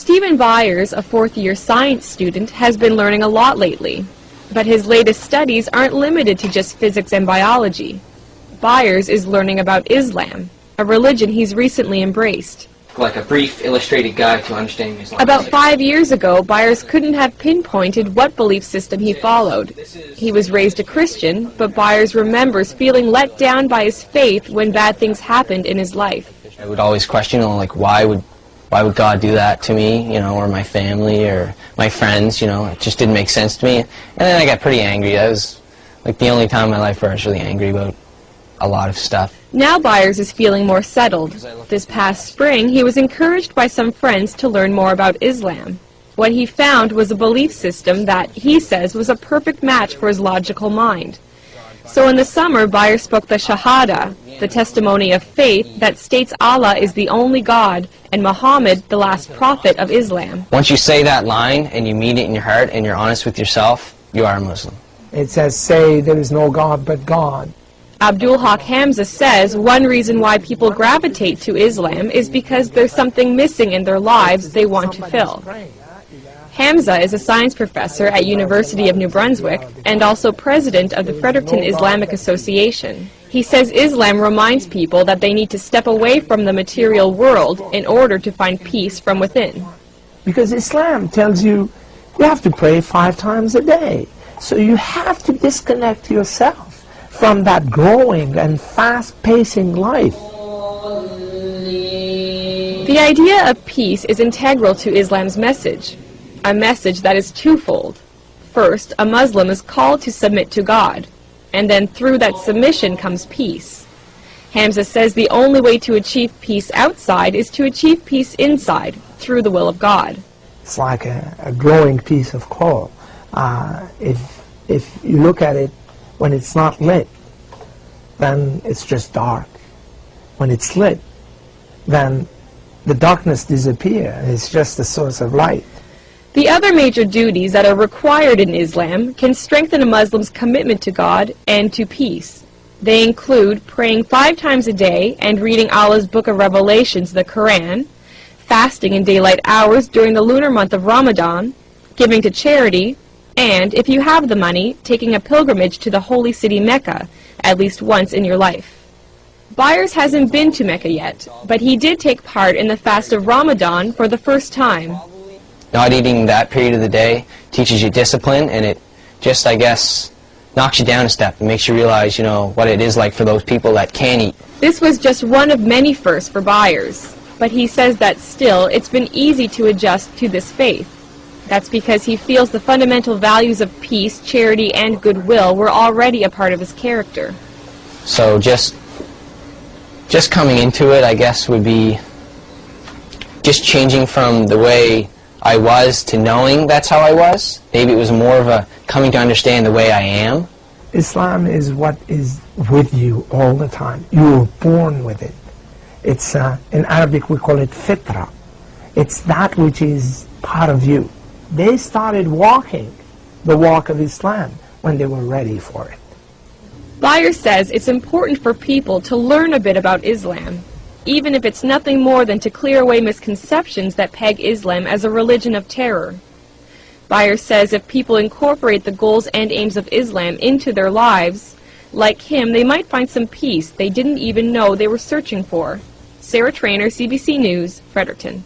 Stephen Byers, a fourth-year science student, has been learning a lot lately. But his latest studies aren't limited to just physics and biology. Byers is learning about Islam, a religion he's recently embraced. Like a brief illustrated guide to understanding Islam. About 5 years ago, Byers couldn't have pinpointed what belief system he followed. He was raised a Christian, but Byers remembers feeling let down by his faith when bad things happened in his life. I would always question, like, why would God do that to me, or my family, or my friends, it just didn't make sense to me. And then I got pretty angry. That was, like, the only time in my life where I was really angry about a lot of stuff. Now Byers is feeling more settled. This past spring, he was encouraged by some friends to learn more about Islam. What he found was a belief system that, he says, was a perfect match for his logical mind. So in the summer, Byers spoke the Shahada, the testimony of faith that states Allah is the only God and Muhammad the last prophet of Islam. Once you say that line and you mean it in your heart and you're honest with yourself, you are a Muslim. It says, say there is no God but God. Abdul Haq Hamza says one reason why people gravitate to Islam is because there's something missing in their lives they want to fill. Hamza is a science professor at University of New Brunswick and also president of the Fredericton Islamic Association. He says Islam reminds people that they need to step away from the material world in order to find peace from within. Because Islam tells you have to pray 5 times a day. So you have to disconnect yourself from that growing and fast-pacing life. The idea of peace is integral to Islam's message, a message that is twofold. First, a Muslim is called to submit to God, and then through that submission comes peace. Hamza says the only way to achieve peace outside is to achieve peace inside, through the will of God. It's like a growing piece of coal. If you look at it, when it's not lit, then it's just dark. When it's lit, then the darkness disappears. It's just a source of light. The other major duties that are required in Islam can strengthen a Muslim's commitment to God and to peace. They include praying 5 times a day and reading Allah's Book of Revelations, the Quran, fasting in daylight hours during the lunar month of Ramadan, giving to charity, and, if you have the money, taking a pilgrimage to the holy city Mecca at least once in your life. Byers hasn't been to Mecca yet, but he did take part in the fast of Ramadan for the first time. Not eating that period of the day teaches you discipline, and it just, I guess, knocks you down a step and makes you realize, what it is like for those people that can't eat. This was just one of many firsts for Byers, but he says that still it's been easy to adjust to this faith. That's because he feels the fundamental values of peace, charity, and goodwill were already a part of his character. So just coming into it, I guess, would be just changing from the way I was to knowing that's how I was. Maybe it was more of a coming to understand the way I am. Islam is what is with you all the time. You were born with it. It's, in Arabic we call it fitra. It's that which is part of you. They started walking the walk of Islam when they were ready for it. Byers says it's important for people to learn a bit about Islam, even if it's nothing more than to clear away misconceptions that peg Islam as a religion of terror. Byers says if people incorporate the goals and aims of Islam into their lives, like him, they might find some peace they didn't even know they were searching for. Sarah Trainer, CBC News, Fredericton.